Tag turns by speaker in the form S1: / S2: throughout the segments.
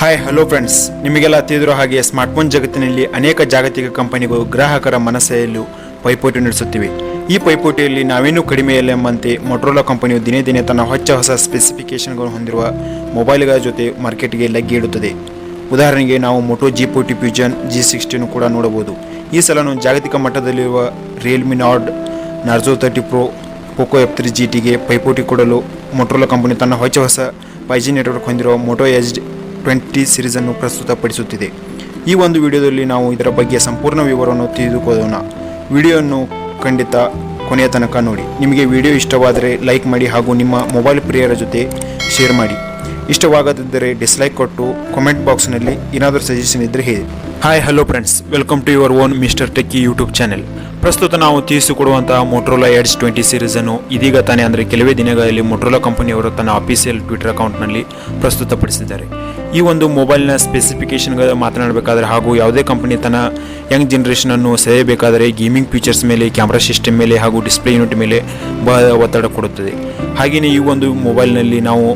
S1: Hi hello friends, ನಿಮಗೆಲ್ಲ ತಿಳಿದಿರೋ ಹಾಗೆ smartphone ಜಗತ್ತಿನಲ್ಲಿ ಅನೇಕ ಜಾಗತಿಕ ಕಂಪನಿಗಳು ಗ್ರಾಹಕರ ಮನಸ್ಸೆಯಲ್ಲೂ ಪೈಪೋಟಿ ನಡೆಸುತ್ತಿವೆ. ಈ ಪೈಪೋಟಿಯಲ್ಲಿ ನಾವೇನೂ ಕಡಿಮೆಯಲ್ಲೆಂಬಂತೆ ಮೊಟೊರೋಲಾ ಕಂಪನಿಯು ದಿನೇ ದಿನೇ ತನ್ನ ಹೊಸ ಸ್ಪೆಸಿಫಿಕೇಷನ್ಗಳು ಹೊಂದಿರುವ ಮೊಬೈಲ್ಗಳ ಜೊತೆ ಮಾರ್ಕೆಟ್ಗೆ ಲಗ್ಗೆ ಇಡುತ್ತದೆ. ಉದಾಹರಣೆಗೆ ನಾವು ಮೋಟೋ G40 ಫ್ಯೂಷನ್ G60 ಕೂಡ ನೋಡಬಹುದು. ಈ ಸಲನು ಜಾಗತಿಕ ಮಟ್ಟದಲ್ಲಿರುವ realme narzo 30 Pro, Poco F3 GTಗೆ ಪೈಪೋಟಿ ಕೊಡಲು ಮೊಟೊರೋಲಾ ಕಂಪನಿ ತನ್ನ ಹೊಸ 5G ನೆಟ್ವರ್ಕ್ ಹೊಂದಿರುವ ಮೋಟೋ ಎಡ್ಜ್ 20 ಸೀರೀಸನ್ನು ಪ್ರಸ್ತುತಪಡಿಸುತ್ತಿದೆ. ಈ ಒಂದು ವಿಡಿಯೋದಲ್ಲಿ ನಾವು ಇದರ ಬಗ್ಗೆ ಸಂಪೂರ್ಣ ವಿವರವನ್ನು ತಿಳಿದುಕೊಳ್ಳೋಣ. ವಿಡಿಯೋವನ್ನು ಖಂಡಿತ ಕೊನೆಯ ತನಕ ನೋಡಿ. ನಿಮಗೆ ವಿಡಿಯೋ ಇಷ್ಟವಾದರೆ ಲೈಕ್ ಮಾಡಿ ಹಾಗೂ ನಿಮ್ಮ ಮೊಬೈಲ್ ಪ್ರಿಯರ ಜೊತೆ ಶೇರ್ ಮಾಡಿ. ಇಷ್ಟವಾಗದಿದ್ದರೆ ಡಿಸ್ಲೈಕ್ ಕೊಟ್ಟು ಕಾಮೆಂಟ್ ಬಾಕ್ಸ್ನಲ್ಲಿ ಏನಾದರೂ ಸಜೆಷನ್ ಇದ್ದರೆ ಹೇಳಿ. Hi hello friends, welcome to your own Mister Techie YouTube channel. ಪ್ರಸ್ತುತ ನಾವು ತಿಳಿಸಿಕೊಡುವಂತಹ ಮೊಟೊರೋಲಾ ಎಡ್ಜ್ 20 ಸೀರೀಸನ್ನು ಇದೀಗ ತಾನೇ ಅಂದರೆ ಕೆಲವೇ ದಿನಗಳಲ್ಲಿ ಮೊಟೊರೋಲಾ ಕಂಪನಿಯವರು ತನ್ನ ಅಫಿಷಿಯಲ್ ಟ್ವಿಟರ್ ಅಕೌಂಟ್ನಲ್ಲಿ ಪ್ರಸ್ತುತಪಡಿಸಿದ್ದಾರೆ. ಈ ಒಂದು ಮೊಬೈಲ್ನ ಸ್ಪೆಸಿಫಿಕೇಷನ್ಗಳು ಮಾತನಾಡಬೇಕಾದ್ರೆ ಹಾಗೂ ಯಾವುದೇ ಕಂಪನಿ ತನ್ನ ಯಂಗ್ ಜನರೇಷನನ್ನು ಸೆಳೆಯಬೇಕಾದರೆ ಗೇಮಿಂಗ್ ಫೀಚರ್ಸ್ ಮೇಲೆ, ಕ್ಯಾಮ್ರಾ ಸಿಸ್ಟಮ್ ಮೇಲೆ ಹಾಗೂ ಡಿಸ್ಪ್ಲೇ ಯೂನಿಟ್ ಮೇಲೆ ಬಹಳ ಒತ್ತಡ ಕೊಡುತ್ತದೆ. ಹಾಗೆಯೇ ಈ ಒಂದು ಮೊಬೈಲ್ನಲ್ಲಿ ನಾವು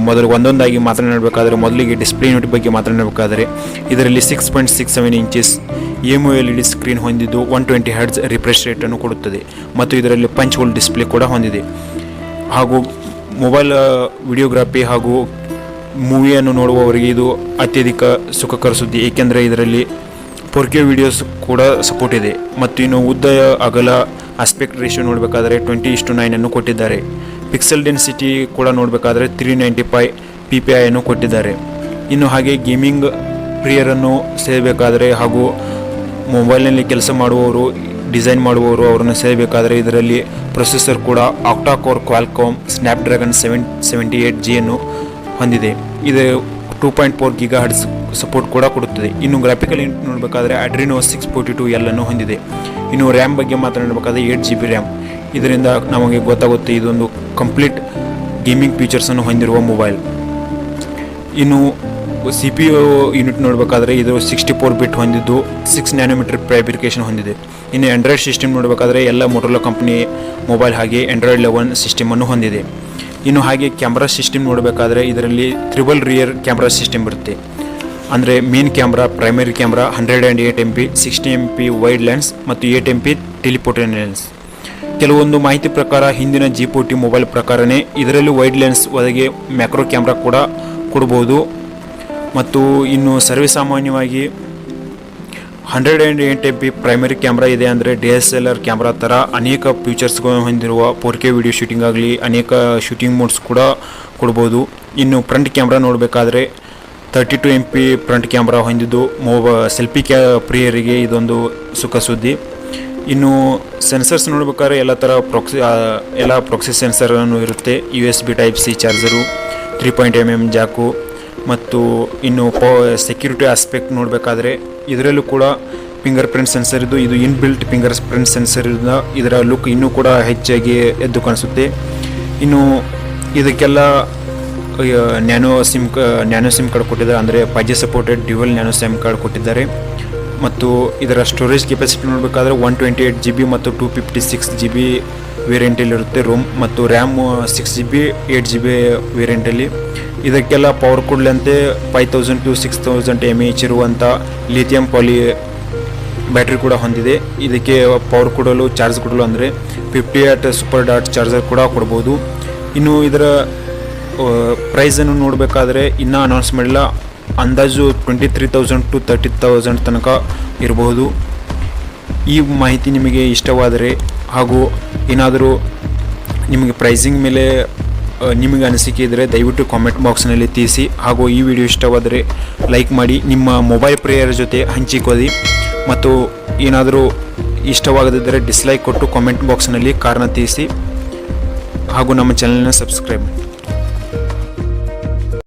S1: ಮೊದಲು ಒಂದೊಂದಾಗಿ ಮಾತನಾಡಬೇಕಾದರೆ ಮೊದಲಿಗೆ ಡಿಸ್ಪ್ಲೇ ಯೂನಿಟ್ ಬಗ್ಗೆ ಮಾತನಾಡಬೇಕಾದರೆ ಇದರಲ್ಲಿ 6.67 ಇಂಚಸ್ AMOLED ಸ್ಕ್ರೀನ್ ಹೊಂದಿದ್ದು 120 Hz ರಿಫ್ರೆಶ್ ರೇಟನ್ನು ಕೊಡುತ್ತದೆ ಮತ್ತು ಇದರಲ್ಲಿ ಪಂಚ್ ಹೋಲ್ ಡಿಸ್ಪ್ಲೇ ಕೂಡ ಹೊಂದಿದೆ. ಹಾಗೂ ಮೊಬೈಲ್ ವಿಡಿಯೋಗ್ರಫಿ ಹಾಗೂ ಮೂವಿಯನ್ನು ನೋಡುವವರಿಗೆ ಇದು ಅತ್ಯಧಿಕ ಸುಖಕರ ಸುದ್ದಿ, ಏಕೆಂದರೆ ಇದರಲ್ಲಿ 4K ವಿಡಿಯೋಸ್ ಕೂಡ ಸಪೋರ್ಟ್ ಇದೆ. ಮತ್ತು ಇನ್ನು ಉದ್ದ ಅಗಲ ಆಸ್ಪೆಕ್ಟ್ ರೇಷಿಯೋ ನೋಡಬೇಕಾದರೆ 20:9 ಅನ್ನು ಕೊಟ್ಟಿದ್ದಾರೆ. ಪಿಕ್ಸೆಲ್ ಡೆನ್ಸಿಟಿ ಕೂಡ ನೋಡಬೇಕಾದ್ರೆ 395 ppi ಅನ್ನು ಕೊಟ್ಟಿದ್ದಾರೆ. ಇನ್ನು ಹಾಗೆ ಗೇಮಿಂಗ್ ಪ್ರಿಯರನ್ನು ಸೇರಬೇಕಾದರೆ ಹಾಗೂ ಮೊಬೈಲ್ನಲ್ಲಿ ಕೆಲಸ ಮಾಡುವವರು, ಡಿಸೈನ್ ಮಾಡುವವರು ಅವರನ್ನು ಸೇರಬೇಕಾದರೆ ಇದರಲ್ಲಿ ಪ್ರೊಸೆಸರ್ ಕೂಡ ಆಕ್ಟಾ ಕೋರ್ ಕ್ವಾಲ್ಕಾಮ್ ಸ್ನ್ಯಾಪ್ಡ್ರ್ಯಾಗನ್ 778G ಅನ್ನು ಹೊಂದಿದೆ. ಇದು 2.4 GHz ಸಪೋರ್ಟ್ ಕೂಡ ಕೊಡುತ್ತದೆ. ಇನ್ನು ಗ್ರಾಫಿಕಲ್ ಯೂನಿಟ್ ನೋಡಬೇಕಾದ್ರೆ Adreno 642L ಅನ್ನು ಹೊಂದಿದೆ. ಇನ್ನು ರ್ಯಾಮ್ ಬಗ್ಗೆ ಮಾತನಾಡಬೇಕಾದ್ರೆ 8GB ರ್ಯಾಮ್. ಇದರಿಂದ ನಮಗೆ ಗೊತ್ತಾಗುತ್ತೆ ಇದೊಂದು ಕಂಪ್ಲೀಟ್ ಗೇಮಿಂಗ್ ಫೀಚರ್ಸನ್ನು ಹೊಂದಿರುವ ಮೊಬೈಲ್. ಇನ್ನು CPU ಯೂನಿಟ್ ನೋಡಬೇಕಾದ್ರೆ ಇದು 64 ಬಿಟ್ ಹೊಂದಿದ್ದು 6 ನ್ಯಾನೋಮೀಟರ್ ಫ್ಯಾಬ್ರಿಕೇಷನ್ ಹೊಂದಿದೆ. ಇನ್ನು ಆಂಡ್ರಾಯ್ಡ್ ಸಿಸ್ಟಮ್ ನೋಡಬೇಕಾದ್ರೆ ಎಲ್ಲ ಮೊಟೊರೋಲಾ ಕಂಪನಿ ಮೊಬೈಲ್ ಹಾಗೆ ಆಂಡ್ರಾಯ್ಡ್ 11 ಸಿಸ್ಟಮನ್ನು ಹೊಂದಿದೆ. ಇನ್ನು ಹಾಗೆ ಕ್ಯಾಮ್ರಾ ಸಿಸ್ಟಮ್ ನೋಡಬೇಕಾದ್ರೆ ಇದರಲ್ಲಿ ಟ್ರಿಬಲ್ ರಿಯರ್ ಕ್ಯಾಮ್ರಾ ಸಿಸ್ಟಮ್ ಬರುತ್ತೆ. ಅಂದರೆ main camera, primary camera 108 MP, 60 MP wide lens ಮತ್ತು 8 MP ಟೆಲಿಫೋಟೋ ಲೆನ್ಸ್. ಕೆಲವೊಂದು ಮಾಹಿತಿ ಪ್ರಕಾರ ಹಿಂದಿನ G40 ಮೊಬೈಲ್ ಪ್ರಕಾರನೇ ಇದರಲ್ಲಿ ವೈಡ್ ಲೆನ್ಸ್ ಒಳಗೆ ಮ್ಯಾಕ್ರೋ ಕ್ಯಾಮ್ರಾ ಕೂಡ ಕೊಡಬಹುದು. ಮತ್ತು ಇನ್ನು ಸರ್ವೇಸಾಮಾನ್ಯವಾಗಿ 108 MP ಪ್ರೈಮರಿ ಕ್ಯಾಮ್ರಾ ಇದೆ. ಅಂದರೆ DSLR ಕ್ಯಾಮ್ರಾ ಥರ ಅನೇಕ ಫೀಚರ್ಸ್ಗಳನ್ನು ಹೊಂದಿರುವ 4K ವಿಡಿಯೋ ಶೂಟಿಂಗ್ ಆಗಲಿ ಅನೇಕ ಶೂಟಿಂಗ್ ಮೋಡ್ಸ್ ಕೂಡ ಕೊಡ್ಬೋದು. ಇನ್ನು ಫ್ರಂಟ್ ಕ್ಯಾಮ್ರಾ ನೋಡಬೇಕಾದ್ರೆ 32 MP ಫ್ರಂಟ್ ಕ್ಯಾಮ್ರಾ ಹೊಂದಿದ್ದು ಸೆಲ್ಫಿ ಪ್ರಿಯರಿಗೆ ಇದೊಂದು ಸುಖ ಸುದ್ದಿ. ಇನ್ನು ಸೆನ್ಸರ್ಸ್ ನೋಡಬೇಕಾದ್ರೆ ಎಲ್ಲ ಪ್ರೊಕ್ಸಿ ಸೆನ್ಸರನ್ನು ಇರುತ್ತೆ. USB Type-C ಚಾರ್ಜರು, 3.mm ಜಾಕು ಮತ್ತು ಇನ್ನು ಸೆಕ್ಯೂರಿಟಿ ಆಸ್ಪೆಕ್ಟ್ ನೋಡಬೇಕಾದ್ರೆ ಇದರಲ್ಲೂ ಕೂಡ ಫಿಂಗರ್ ಪ್ರಿಂಟ್ ಸೆನ್ಸರ್ ಇದ್ದು ಇದು ಇನ್ಬಿಲ್ಟ್ ಫಿಂಗರ್ ಪ್ರಿಂಟ್ ಸೆನ್ಸರ್ ಇರೋದ್ರಿಂದ ಇದರ ಲುಕ್ ಇನ್ನೂ ಕೂಡ ಹೆಚ್ಚಾಗಿ ಎದ್ದು ಕಾಣಿಸುತ್ತೆ. ಇನ್ನು ಇದಕ್ಕೆಲ್ಲ ನ್ಯಾನೋ ಸಿಮ್ ಕಾರ್ಡ್ ಕೊಟ್ಟಿದ್ದಾರೆ. ಅಂದರೆ 5G supported dual nano sim card ಕೊಟ್ಟಿದ್ದಾರೆ. ಮತ್ತು ಇದರ ಸ್ಟೋರೇಜ್ ಕೆಪಾಸಿಟಿ ನೋಡಬೇಕಾದ್ರೆ 128 GB ಮತ್ತು 256 GB ವೇರಿಯಂಟಲ್ಲಿರುತ್ತೆ ರೋಮ್, ಮತ್ತು ರ್ಯಾಮ್ 6 GB 8 GB ವೇರಿಯಂಟಲ್ಲಿ. ಇದಕ್ಕೆಲ್ಲ ಪವರ್ ಕೊಡಲಂತೆ 5000 to 6000 mAh ಇರುವಂಥ ಲಿಥಿಯಂ ಪಾಲಿ ಬ್ಯಾಟ್ರಿ ಕೂಡ ಹೊಂದಿದೆ. ಇದಕ್ಕೆ ಪವರ್ ಕೊಡಲು ಚಾರ್ಜ್ ಕೊಡಲು ಅಂದರೆ 50 Watt ಸೂಪರ್ ಡಾಟ್ ಚಾರ್ಜರ್ ಕೂಡ ಕೊಡ್ಬೋದು. ಇನ್ನು ಇದರ ಪ್ರೈಸನ್ನು ನೋಡಬೇಕಾದ್ರೆ ಇನ್ನೂ ಅನೌನ್ಸ್ ಮಾಡಿಲ್ಲ. ಅಂದಾಜು 23,000 to 30,000 ತನಕ ಇರಬಹುದು. ಈ ಮಾಹಿತಿ ನಿಮಗೆ ಇಷ್ಟವಾದರೆ ಹಾಗೂ ಏನಾದರೂ ನಿಮಗೆ ಪ್ರೈಸಿಂಗ್ ಮೇಲೆ ನಿಮಗೆ ಅನಿಸಿಕೆ ಇದ್ದರೆ ದಯವಿಟ್ಟು ಕಾಮೆಂಟ್ ಬಾಕ್ಸ್ನಲ್ಲಿ ತಿಳಿಸಿ. ಹಾಗೂ ಈ ವಿಡಿಯೋ ಇಷ್ಟವಾದರೆ ಲೈಕ್ ಮಾಡಿ, ನಿಮ್ಮ ಮೊಬೈಲ್ ಪ್ರಿಯರ ಜೊತೆ ಹಂಚಿಕೊಳ್ಳಿ. ಮತ್ತು ಏನಾದರೂ ಇಷ್ಟವಾಗದಿದ್ದರೆ ಡಿಸ್ಲೈಕ್ ಕೊಟ್ಟು ಕಾಮೆಂಟ್ ಬಾಕ್ಸ್ನಲ್ಲಿ ಕಾರಣ ತಿಳಿಸಿ. ಹಾಗೂ ನಮ್ಮ ಚಾನಲ್ನ ಸಬ್ಸ್ಕ್ರೈಬ್ ಮಾಡಿ.